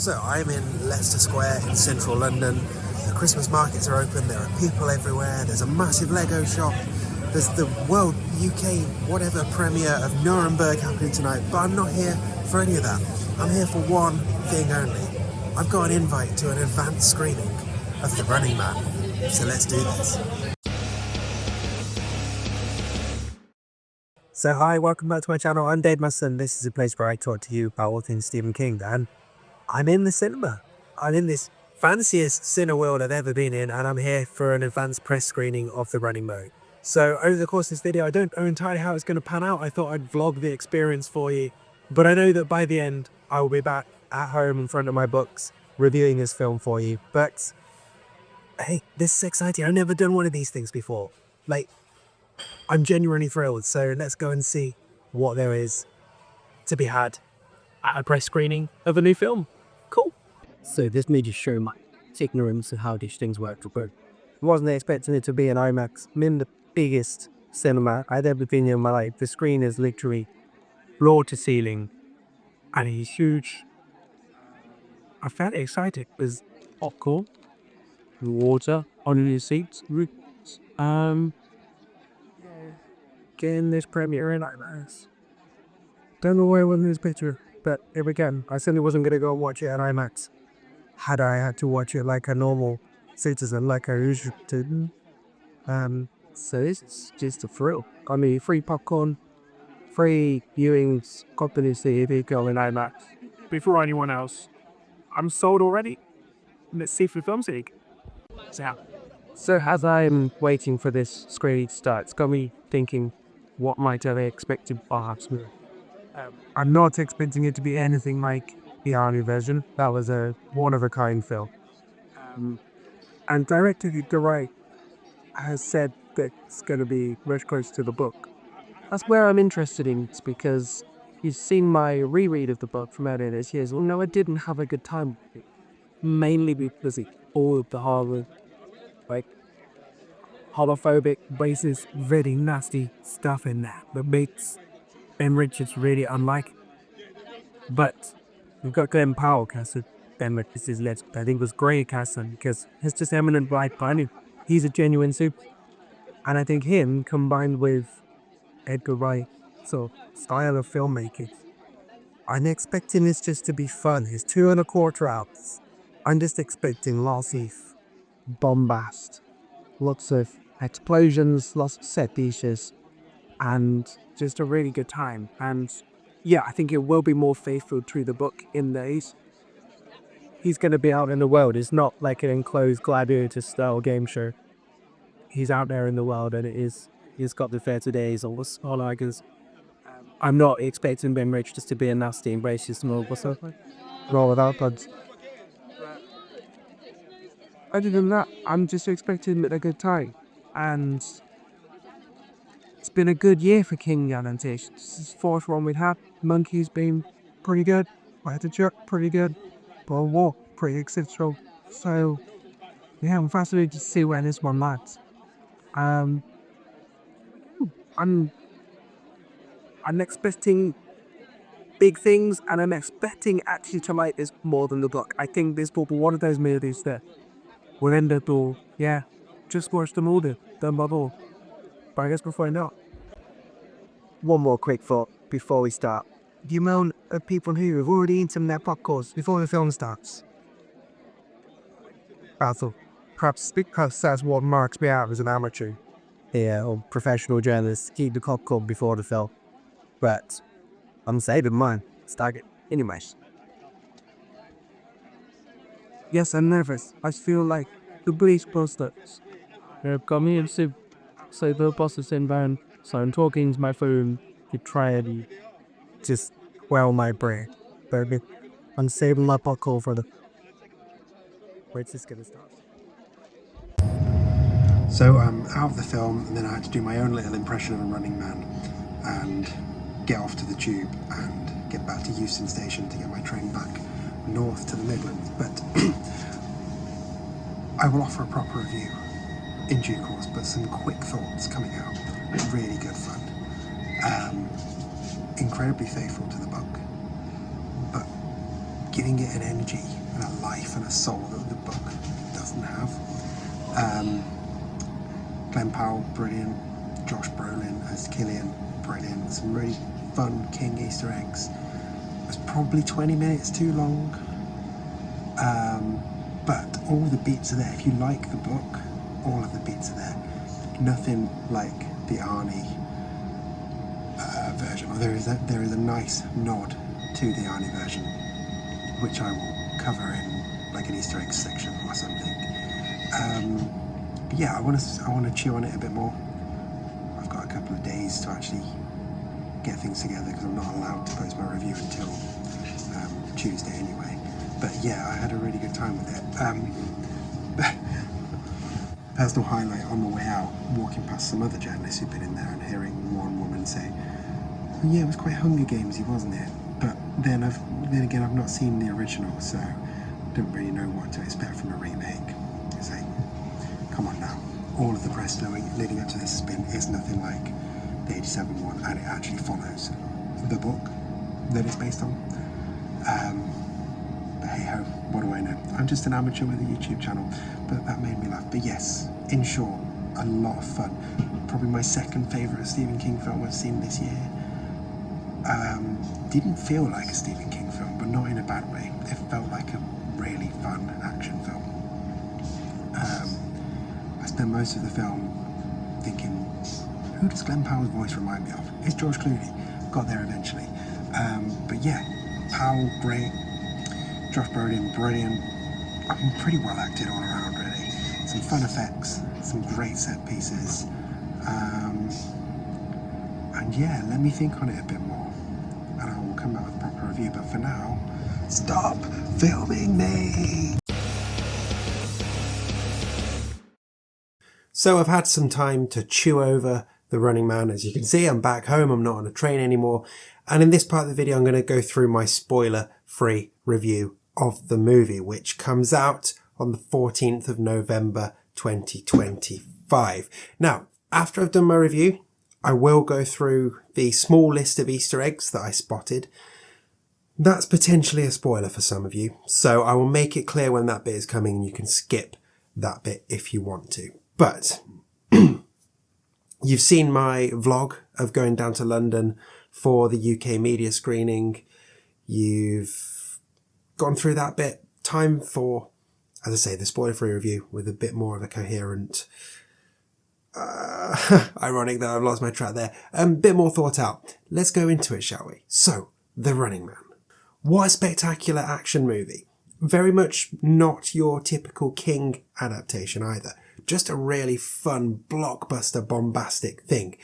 So I'm in Leicester Square in central London. The Christmas markets are open, there are people everywhere, there's a massive Lego shop, there's the World UK whatever premiere of Nuremberg happening tonight, but I'm not here for any of that. I'm here for one thing only. I've got an invite to an advanced screening of The Running Man, so let's do this. So hi, welcome back to my channel. I'm Musson. This is a place where I talk to you about all things Stephen King, and I'm in the cinema. I'm in this fanciest Cineworld I've ever been in, and I'm here for an advanced press screening of The Running Man. So over the course of this video, I don't know entirely how it's going to pan out. I thought I'd vlog the experience for you, but I know that by the end, I will be back at home in front of my books, reviewing this film for you. But hey, this is exciting. I've never done one of these things before. Like, I'm genuinely thrilled. So let's go and see what there is to be had at a press screening of a new film. Cool. So this may just show my ignorance of how these things work, but I wasn't expecting it to be an IMAX. I'm in the biggest cinema I'd ever been in my life. The screen is literally floor to ceiling and it's huge. I found it exciting. There's popcorn, water on your seats. Getting this premiere in IMAX. Don't know why I wasn't in this picture, but here again, I certainly wasn't going to go and watch it at IMAX. Had I had to watch it like a normal citizen, like I usually do. So this is just a thrill. I mean, free popcorn, free viewings, company see if you go in IMAX. Before anyone else, I'm sold already. Let's see if the film's league. So as I'm waiting for this screening to start, it's got me thinking, what might I expect perhaps? I'm not expecting it to be anything like the Army version. That was a one-of-a-kind film. And director Garay has said that it's going to be much closer to the book. That's where I'm interested in, it's because you've seen my reread of the book from earlier this year. Well, no, I didn't have a good time with it. Mainly because all of the horror, like, homophobic, racist, very nasty stuff in there that makes Ben Richards really unlike. But we've got Glenn Powell casted Ben Richards' lead. I think it was great casting because he's just eminent right behind him. He's a genuine super. And I think him combined with Edgar Wright so style of filmmaking, I'm expecting this just to be fun. It's 2.25 hours. I'm just expecting lots of bombast, lots of explosions, lots of set pieces, and just a really good time. And yeah, I think it will be more faithful to the book in that he's going to be out in the world. It's not like an enclosed gladiator style game show. He's out there in the world, and he's got the 30 days or all I guess. I'm not expecting Ben Richards to be a nasty and racist and all whatsoever. All without, but other than that, I'm just expecting a good time. And it's been a good year for King adaptations. This is the fourth one we've had. Monkey's been pretty good. Fight the Jerk, pretty good. Ball Walk, pretty exceptional. So, yeah, I'm fascinated to see where this one lands. I'm expecting big things, and I'm expecting actually to like this more than the book. I think this will be one of those movies that will end up all, yeah, just watch the movie, done by all. But I guess we'll find out. One more quick thought before we start. The amount of people who have already eaten their popcorns before the film starts. Also, perhaps because that's what marks me out as an amateur. Yeah, or professional journalist, eat the popcorn before the film. But I'm saving mine. Stag it. Anyways. Yes, I'm nervous. I feel like the police posters. They're coming in to say the boss is inbound, so I'm talking to my phone to try and just quell my brain. But I'm saving my popcorn for the... Where's this gonna start? So I'm out of the film, and then I had to do my own little impression of a running man and get off to the tube and get back to Euston Station to get my train back north to the Midlands. But I will offer a proper review in due course, but some quick thoughts coming out. Really good fun. Incredibly faithful to the book, but giving it an energy and a life and a soul that the book doesn't have. Glenn Powell, brilliant. Josh Brolin as Killian, brilliant. Some really fun King Easter eggs. It was probably 20 minutes too long, but all the beats are there. If you like the book, all of the beats are there. Nothing like the Arnie version. Or there is a nice nod to the Arnie version, which I will cover in like an Easter egg section or something. But yeah, I want to chew on it a bit more. I've got a couple of days to actually get things together because I'm not allowed to post my review until Tuesday anyway. But yeah, I had a really good time with it. Personal highlight on the way out, walking past some other journalists who've been in there and hearing one woman say, oh, yeah, it was quite Hunger Gamesy, wasn't it? But then again, I've not seen the original, so I don't really know what to expect from a remake. It's like, come on now. All of the press leading up to this is nothing like the 87 one, and it actually follows the book that it's based on. But hey ho, what do I know? I'm just an amateur with a YouTube channel, but that made me laugh. But yes, in short, a lot of fun. Probably my second favourite Stephen King film I've seen this year. Didn't feel like a Stephen King film, but not in a bad way. It felt like a really fun action film. I spent most of the film thinking, who does Glenn Powell's voice remind me of? It's George Clooney. Got there eventually. But yeah, Powell, great. Josh Brolin, brilliant. I mean, pretty well acted all around, really. Some fun effects, some great set pieces. And yeah, let me think on it a bit more. And I will come back with a proper review. But for now, stop filming me! So I've had some time to chew over The Running Man. As you can see, I'm back home, I'm not on a train anymore. And in this part of the video, I'm going to go through my spoiler-free review of the movie, which comes out on the 14th of November 2025. Now, after I've done my review, I will go through the small list of Easter eggs that I spotted. That's potentially a spoiler for some of you, so I will make it clear when that bit is coming and you can skip that bit if you want to. But you've seen my vlog of going down to London for the UK media screening. You've gone through that bit. Time for, as I say, the spoiler-free review with a bit more of a coherent... ironic that I've lost my track there. Bit more thought out. Let's go into it, shall we? So, The Running Man. What a spectacular action movie. Very much not your typical King adaptation either. Just a really fun, blockbuster, bombastic thing.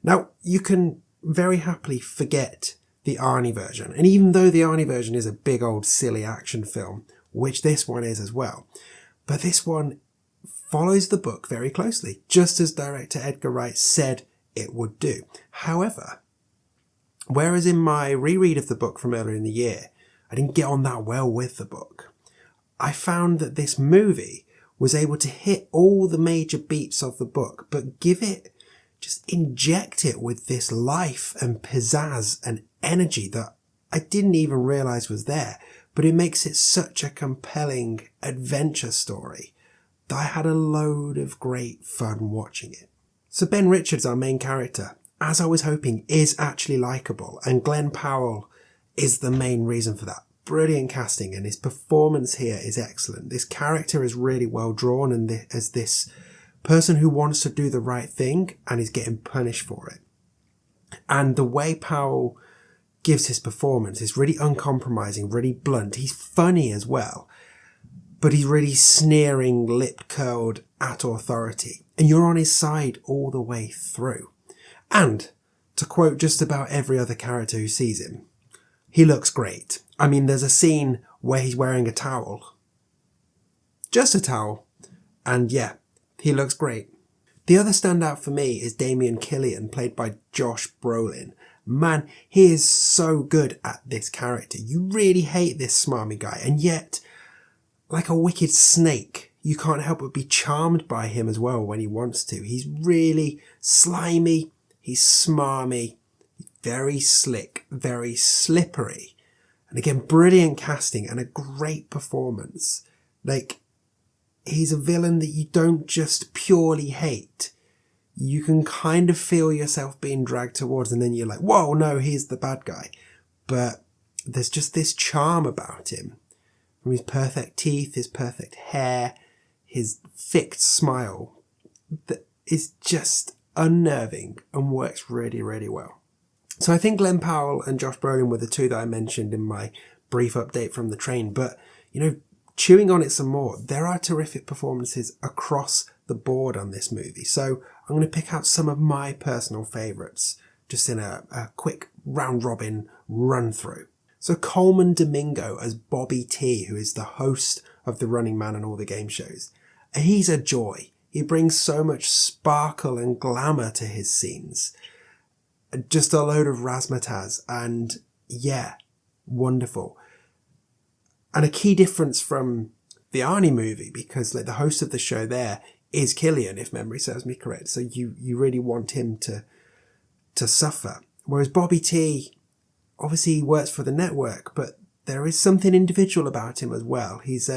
Now, you can very happily forget the Arnie version. And even though the Arnie version is a big old silly action film, which this one is as well, but this one follows the book very closely, just as director Edgar Wright said it would do. However, whereas in my reread of the book from earlier in the year, I didn't get on that well with the book, I found that this movie was able to hit all the major beats of the book, but just inject it with this life and pizzazz and energy that I didn't even realise was there. But it makes it such a compelling adventure story that I had a load of great fun watching it. So Ben Richards, our main character, as I was hoping, is actually likeable, and Glenn Powell is the main reason for that. Brilliant casting, and his performance here is excellent. This character is really well drawn, and as this person who wants to do the right thing and is getting punished for it. And the way Powell gives his performance is really uncompromising, really blunt. He's funny as well, but he's really sneering, lip-curled at authority. And you're on his side all the way through. And, to quote just about every other character who sees him, he looks great. I mean, there's a scene where he's wearing a towel. Just a towel. And yeah, he looks great. The other standout for me is Damien Killian, played by Josh Brolin. Man, he is so good at this character. You really hate this smarmy guy, and yet, like a wicked snake, you can't help but be charmed by him as well when he wants to. He's really slimy, he's smarmy, very slick, very slippery, And again, brilliant casting and a great performance. Like, he's a villain that you don't just purely hate. You can kind of feel yourself being dragged towards, and then you're like, whoa, no, he's the bad guy. But there's just this charm about him. From his perfect teeth, his perfect hair, his fixed smile, that is just unnerving and works really, really well. So I think Glenn Powell and Josh Brolin were the two that I mentioned in my brief update from the train. But, chewing on it some more, there are terrific performances across the board on this movie. So I'm going to pick out some of my personal favourites just in a quick round robin run through. So Coleman Domingo as Bobby T, who is the host of The Running Man and all the game shows. He's a joy. He brings so much sparkle and glamour to his scenes. Just a load of razzmatazz, and yeah, wonderful. And a key difference from the Arnie movie, because like the host of the show there is Killian, if memory serves me correct. So you really want him to suffer. Whereas Bobby T, obviously he works for the network, but there is something individual about him as well. He's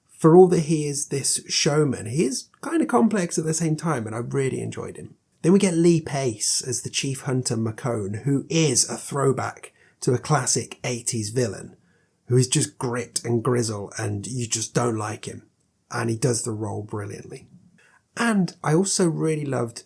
for all that he is this showman, he is kind of complex at the same time, and I really enjoyed him. Then we get Lee Pace as the Chief Hunter McCone, who is a throwback to a classic 80s villain, who is just grit and grizzle, and you just don't like him. And he does the role brilliantly. And I also really loved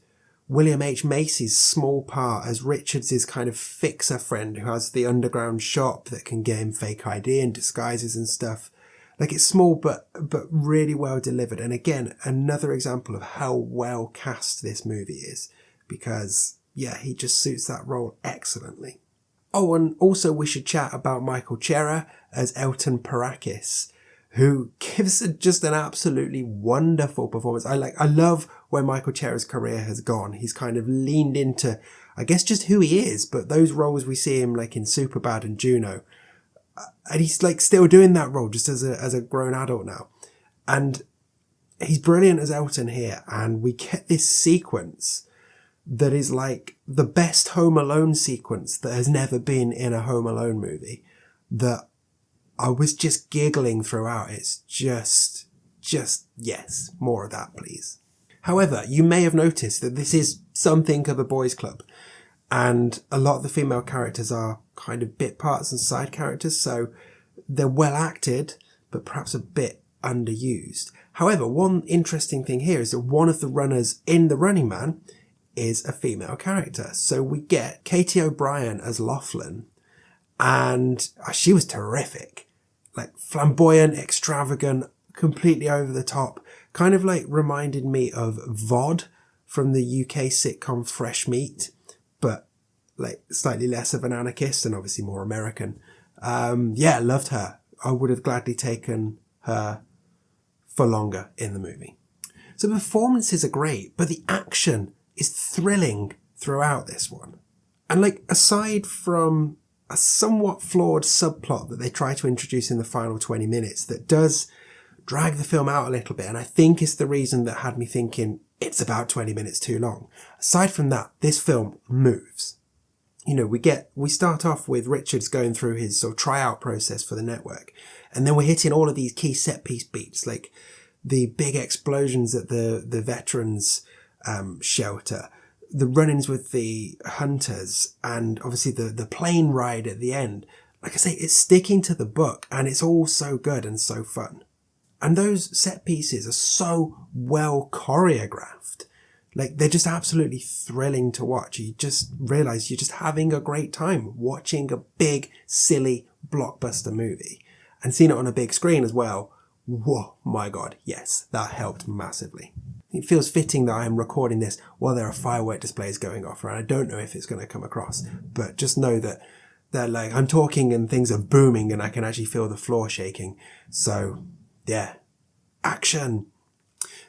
William H. Macy's small part as Richards' kind of fixer friend who has the underground shop that can get him fake ID and disguises and stuff. Like, it's small but really well delivered. And again, another example of how well cast this movie is, because yeah, he just suits that role excellently. Oh, and also we should chat about Michael Cera as Elton Parakis, who gives just an absolutely wonderful performance. I love where Michael Cera's career has gone. He's kind of leaned into, I guess, just who he is, but those roles we see him like in Superbad and Juno. And he's like still doing that role just as a grown adult now. And he's brilliant as Elton here. And we get this sequence that is like the best Home Alone sequence that has never been in a Home Alone movie, that I was just giggling throughout. It's just yes, more of that, please. However, you may have noticed that this is something of a boys' club, and a lot of the female characters are kind of bit parts and side characters, so they're well acted, but perhaps a bit underused. However, one interesting thing here is that one of the runners in The Running Man is a female character. So we get Katie O'Brien as Laughlin, and she was terrific. Like, flamboyant, extravagant, completely over the top, kind of like reminded me of Vod from the UK sitcom Fresh Meat, but like slightly less of an anarchist and obviously more American. Yeah, loved her. I would have gladly taken her for longer in the movie. So the performances are great, but the action is thrilling throughout this one. And like, aside from a somewhat flawed subplot that they try to introduce in the final 20 minutes that does drag the film out a little bit, and I think is the reason that had me thinking it's about 20 minutes too long. Aside from that, this film moves. You know, we start off with Richards going through his sort of tryout process for the network, and then we're hitting all of these key set piece beats, like the big explosions at the veterans shelter, the run-ins with the hunters, and obviously the plane ride at the end. Like I say, it's sticking to the book, and it's all so good and so fun. And those set pieces are so well choreographed. Like, they're just absolutely thrilling to watch. You just realise you're just having a great time watching a big, silly blockbuster movie. And seeing it on a big screen as well. Whoa, my God, yes, that helped massively. It feels fitting that I am recording this while there are firework displays going off, and I don't know if it's going to come across, but just know that like I'm talking and things are booming and I can actually feel the floor shaking. So yeah, action.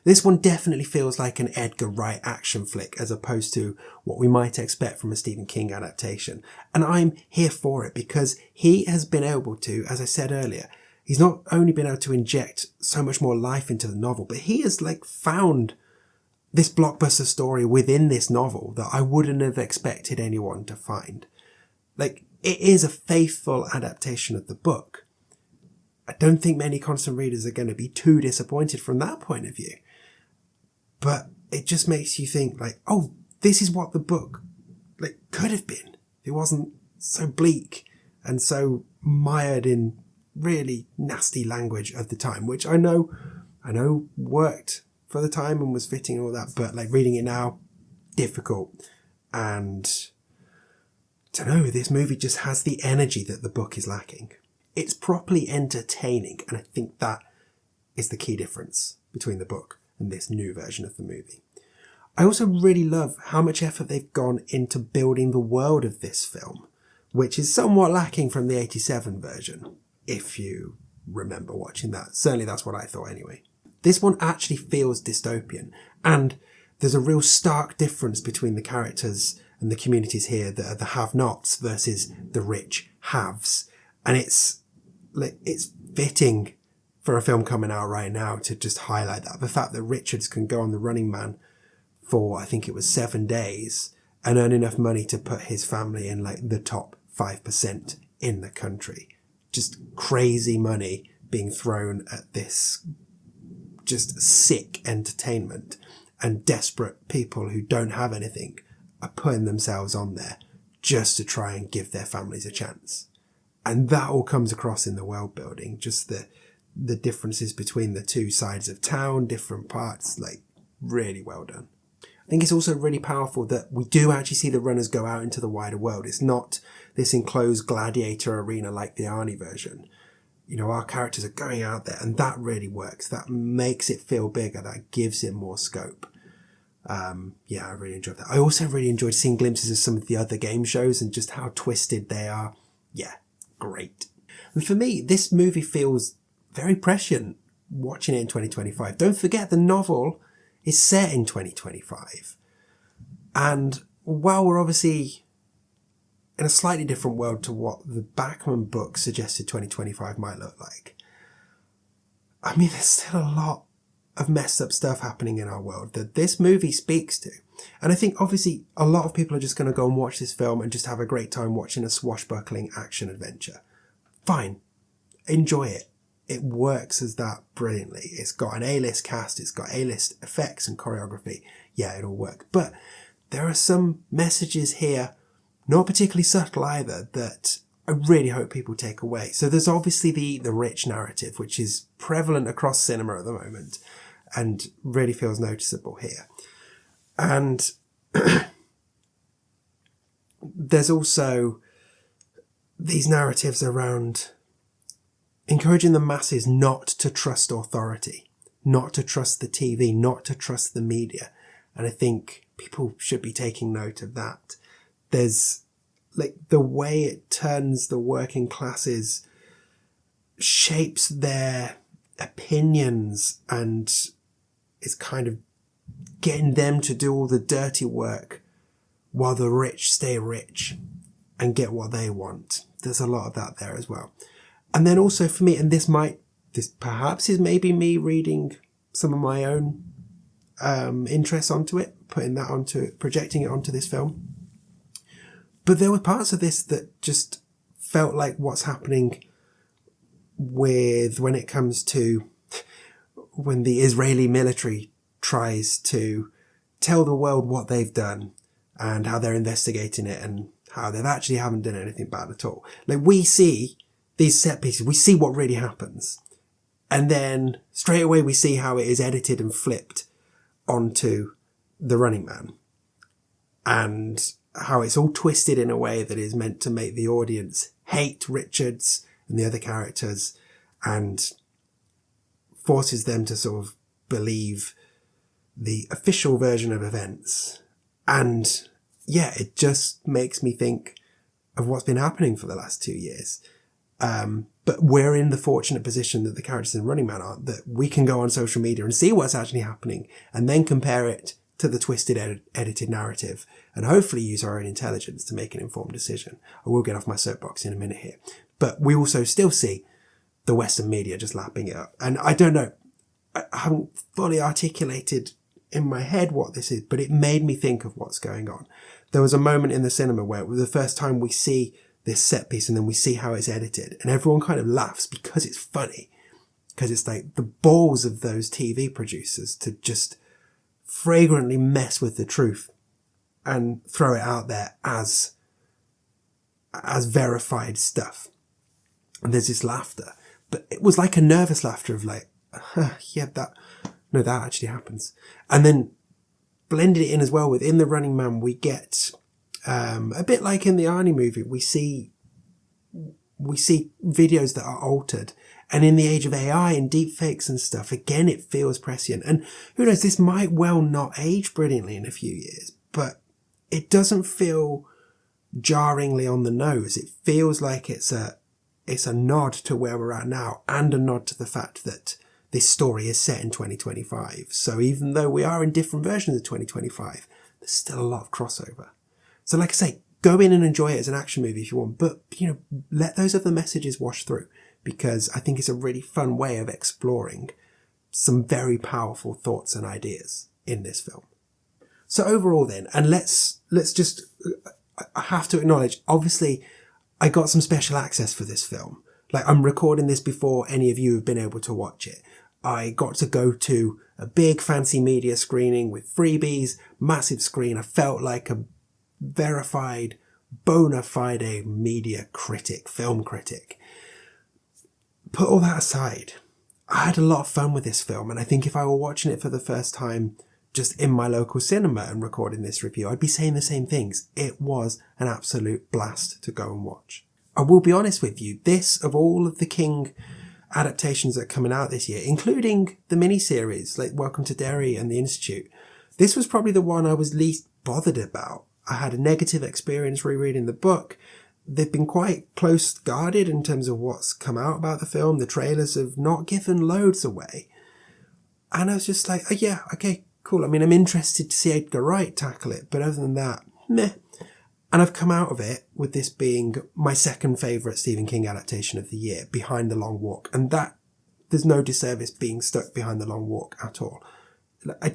This one definitely feels like an Edgar Wright action flick as opposed to what we might expect from a Stephen King adaptation. And I'm here for it because he has been able to, as I said earlier, he's not only been able to inject so much more life into the novel, but he has like found this blockbuster story within this novel that I wouldn't have expected anyone to find. Like, it is a faithful adaptation of the book. I don't think many constant readers are going to be too disappointed from that point of view. But it just makes you think like, oh, this is what the book like could have been. It wasn't so bleak and so mired in really nasty language of the time, which I know worked for the time and was fitting and all that, but like reading it now, difficult. And I don't know, this movie just has the energy that the book is lacking. It's properly entertaining, and I think that is the key difference between the book and this new version of the movie. I also really love how much effort they've gone into building the world of this film, which is somewhat lacking from the 87 version, if you remember watching that. Certainly that's what I thought anyway. This one actually feels dystopian, and there's a real stark difference between the characters and the communities here that are the have-nots versus the rich haves. And it's fitting for a film coming out right now to just highlight that. The fact that Richards can go on The Running Man for, I think it was 7 days, and earn enough money to put his family in like the top 5% in the country. Just crazy money being thrown at this just sick entertainment, and desperate people who don't have anything are putting themselves on there just to try and give their families a chance. And that all comes across in the world building, just the differences between the two sides of town, different parts, like really well done. I think it's also really powerful that we do actually see the runners go out into the wider world. It's not this enclosed gladiator arena like the Arnie version. You know, our characters are going out there, and that really works. That makes it feel bigger. That gives it more scope. Yeah, I really enjoyed that. I also really enjoyed seeing glimpses of some of the other game shows and just how twisted they are. Yeah, great. And for me, this movie feels very prescient watching it in 2025. Don't forget, the novel is set in 2025. And while we're obviously in a slightly different world to what the Bachman book suggested 2025 might look like, I mean, there's still a lot of messed up stuff happening in our world that this movie speaks to. And I think obviously a lot of people are just going to go and watch this film and just have a great time watching a swashbuckling action adventure. Fine. Enjoy it. It works as that brilliantly. It's got an A-list cast, it's got A-list effects and choreography. Yeah, it'll work. But there are some messages here, not particularly subtle either, that I really hope people take away. So there's obviously the rich narrative, which is prevalent across cinema at the moment and really feels noticeable here. And there's also these narratives around encouraging the masses not to trust authority, not to trust the TV, not to trust the media. And I think people should be taking note of that. There's like the way it turns the working classes, shapes their opinions, and is kind of getting them to do all the dirty work while the rich stay rich and get what they want. There's a lot of that there as well. And then also for me, and this perhaps is maybe me reading some of my own interests onto it, projecting it onto this film. But there were parts of this that just felt like what's happening when it comes to when the Israeli military tries to tell the world what they've done and how they're investigating it and how they actually haven't done anything bad at all. Like, we see these set pieces, we see what really happens. And then straight away we see how it is edited and flipped onto The Running Man. And how it's all twisted in a way that is meant to make the audience hate Richards and the other characters and forces them to sort of believe the official version of events. And yeah, it just makes me think of what's been happening for the last 2 years. But we're in the fortunate position that the characters in Running Man are, that we can go on social media and see what's actually happening and then compare it to the twisted edited narrative and hopefully use our own intelligence to make an informed decision. I will get off my soapbox in a minute here. But we also still see the Western media just lapping it up. And I don't know, I haven't fully articulated in my head what this is, but it made me think of what's going on. There was a moment in the cinema where, for the first time, we see this set piece and then we see how it's edited, and everyone kind of laughs because it's funny, because it's like the balls of those TV producers to just fragrantly mess with the truth and throw it out there as verified stuff. And there's this laughter, but it was like a nervous laughter of like, yeah, that actually happens. And then blended it in as well within the Running Man, we get a bit like in the Arnie movie, we see videos that are altered. And in the age of AI and deepfakes and stuff, again, it feels prescient. And who knows, this might well not age brilliantly in a few years, but it doesn't feel jarringly on the nose. It feels like it's a nod to where we're at now, and a nod to the fact that this story is set in 2025. So even though we are in different versions of 2025, there's still a lot of crossover. So like I say, go in and enjoy it as an action movie if you want, but let those other messages wash through, because I think it's a really fun way of exploring some very powerful thoughts and ideas in this film. So overall then, and let's just, I have to acknowledge, obviously I got some special access for this film. Like, I'm recording this before any of you have been able to watch it. I got to go to a big fancy media screening with freebies, massive screen. I felt like a verified, bona fide media critic, film critic. Put all that aside, I had a lot of fun with this film, and I think if I were watching it for the first time just in my local cinema and recording this review, I'd be saying the same things. It was an absolute blast to go and watch. I will be honest with you, this, of all of the King adaptations that are coming out this year, including the miniseries like Welcome to Derry and The Institute, this was probably the one I was least bothered about. I had a negative experience rereading the book. They've been quite close guarded in terms of what's come out about the film. The trailers have not given loads away. And I was just like, oh yeah, okay, cool. I mean, I'm interested to see Edgar Wright tackle it, but other than that, meh. And I've come out of it with this being my second favourite Stephen King adaptation of the year, Behind the Long Walk. And that, there's no disservice being stuck behind the long walk at all. I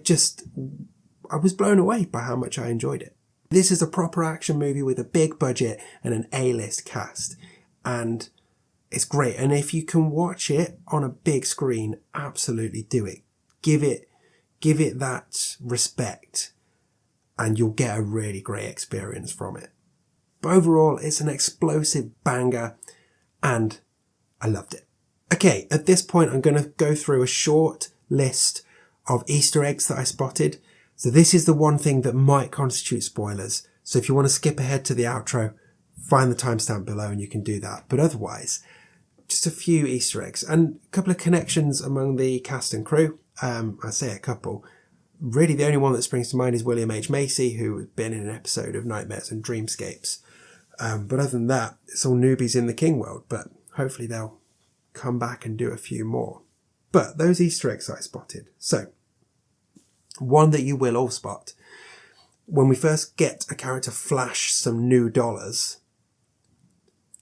was blown away by how much I enjoyed it. This is a proper action movie with a big budget and an A-list cast. And it's great. And if you can watch it on a big screen, absolutely do it. Give it that respect, and you'll get a really great experience from it. But overall, it's an explosive banger, and I loved it. Okay, at this point, I'm going to go through a short list of Easter eggs that I spotted. So this is the one thing that might constitute spoilers. So if you want to skip ahead to the outro, find the timestamp below and you can do that. But otherwise, just a few Easter eggs and a couple of connections among the cast and crew. I say a couple. Really, the only one that springs to mind is William H. Macy, who had been in an episode of Nightmares and Dreamscapes. But other than that, it's all newbies in the King world, but hopefully they'll come back and do a few more. But those Easter eggs I spotted. So, one that you will all spot. When we first get a character flash some new dollars,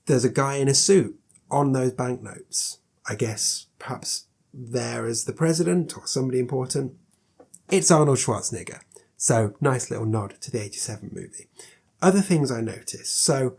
there's a guy in a suit on those banknotes. I guess perhaps there as the president or somebody important. It's Arnold Schwarzenegger. So, nice little nod to the 87 movie. Other things I noticed. So,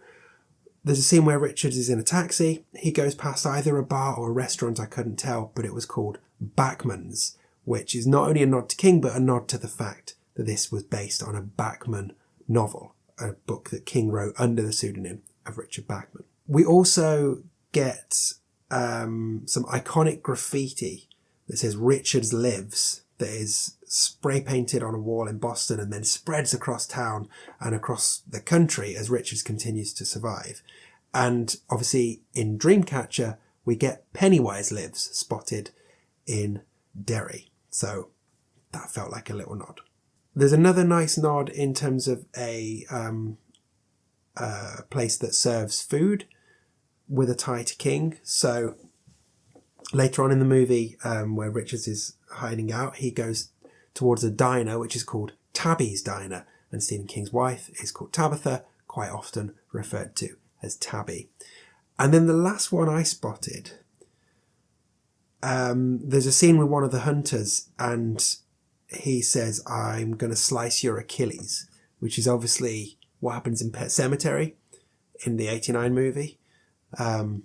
there's a scene where Richard is in a taxi. He goes past either a bar or a restaurant, I couldn't tell, but it was called Bachman's, which is not only a nod to King, but a nod to the fact that this was based on a Bachman novel, a book that King wrote under the pseudonym of Richard Bachman. We also get some iconic graffiti that says Richards Lives, that is spray painted on a wall in Boston and then spreads across town and across the country as Richards continues to survive. And obviously in Dreamcatcher, we get Pennywise Lives spotted in Derry. So that felt like a little nod. There's another nice nod in terms of a place that serves food with a tie to King. So later on in the movie, where Richards is hiding out, he goes towards a diner which is called Tabby's Diner, and Stephen King's wife is called Tabitha, quite often referred to as Tabby. And then the last one I spotted, there's a scene with one of the hunters and he says, "I'm going to slice your Achilles," which is obviously what happens in Pet Sematary. in the 89 movie. And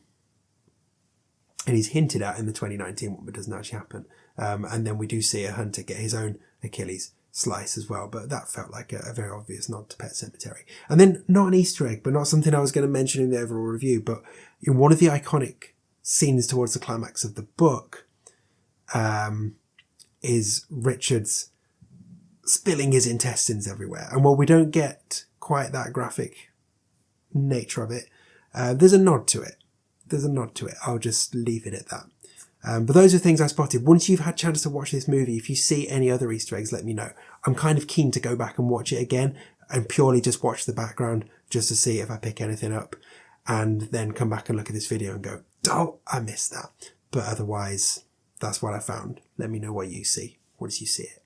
he's hinted at in the 2019 one, but doesn't actually happen. And then we do see a hunter get his own Achilles slice as well, but that felt like a very obvious nod to Pet Sematary. And then, not an Easter egg, but not something I was going to mention in the overall review, but in one of the iconic scenes towards the climax of the book, is Richard's spilling his intestines everywhere. And while we don't get quite that graphic nature of it, there's a nod to it. I'll just leave it at that. But those are things I spotted. Once you've had a chance to watch this movie, if you see any other Easter eggs, let me know. I'm kind of keen to go back and watch it again and purely just watch the background just to see if I pick anything up, and then come back and look at this video and go, oh, I missed that. But otherwise, that's what I found. Let me know what you see once you see it.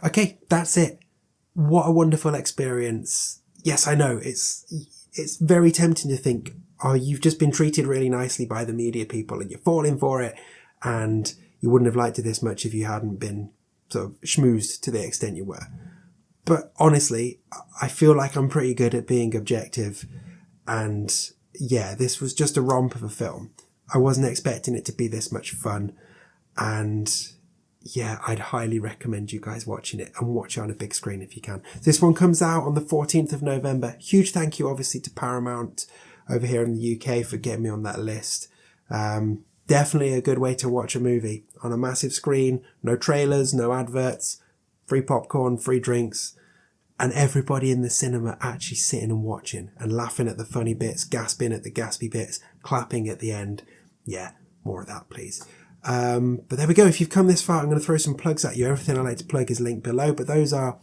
Okay, that's it. What a wonderful experience. Yes, I know, it's very tempting to think, oh, you've just been treated really nicely by the media people and you're falling for it, and you wouldn't have liked it this much if you hadn't been sort of schmoozed to the extent you were. But honestly, I feel like I'm pretty good at being objective, and yeah, this was just a romp of a film. I wasn't expecting it to be this much fun, and yeah, I'd highly recommend you guys watching it, and watch it on a big screen if you can. This one comes out on the 14th of November. Huge thank you obviously to Paramount over here in the UK for getting me on that list. Definitely a good way to watch a movie on a massive screen. No trailers, no adverts, free popcorn, free drinks, and everybody in the cinema actually sitting and watching and laughing at the funny bits, gasping at the gaspy bits, clapping at the end. Yeah, more of that please. But there we go. If you've come this far, I'm going to throw some plugs at you. Everything I like to plug is linked below, but those are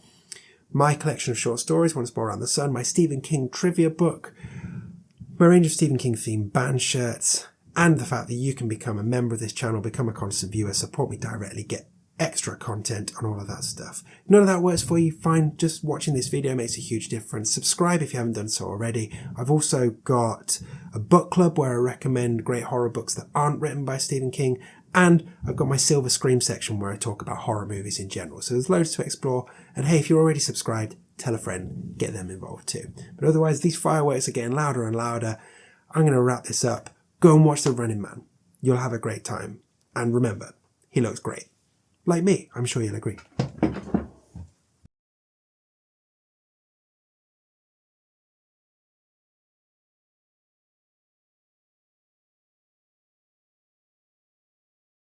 my collection of short stories, Once More Around the Sun, my Stephen King trivia book, my range of Stephen King themed band shirts, and the fact that you can become a member of this channel, become a constant viewer, support me directly, get extra content and all of that stuff. None of that works for you, fine. Just watching this video makes a huge difference. Subscribe if you haven't done so already. I've also got a book club where I recommend great horror books that aren't written by Stephen King, and I've got my Silver Scream section where I talk about horror movies in general. So there's loads to explore, and hey, if you're already subscribed, tell a friend, get them involved too. But otherwise, these fireworks are getting louder and louder. I'm going to wrap this up. Go and watch The Running Man. You'll have a great time. And remember, he looks great. Like me, I'm sure you'll agree.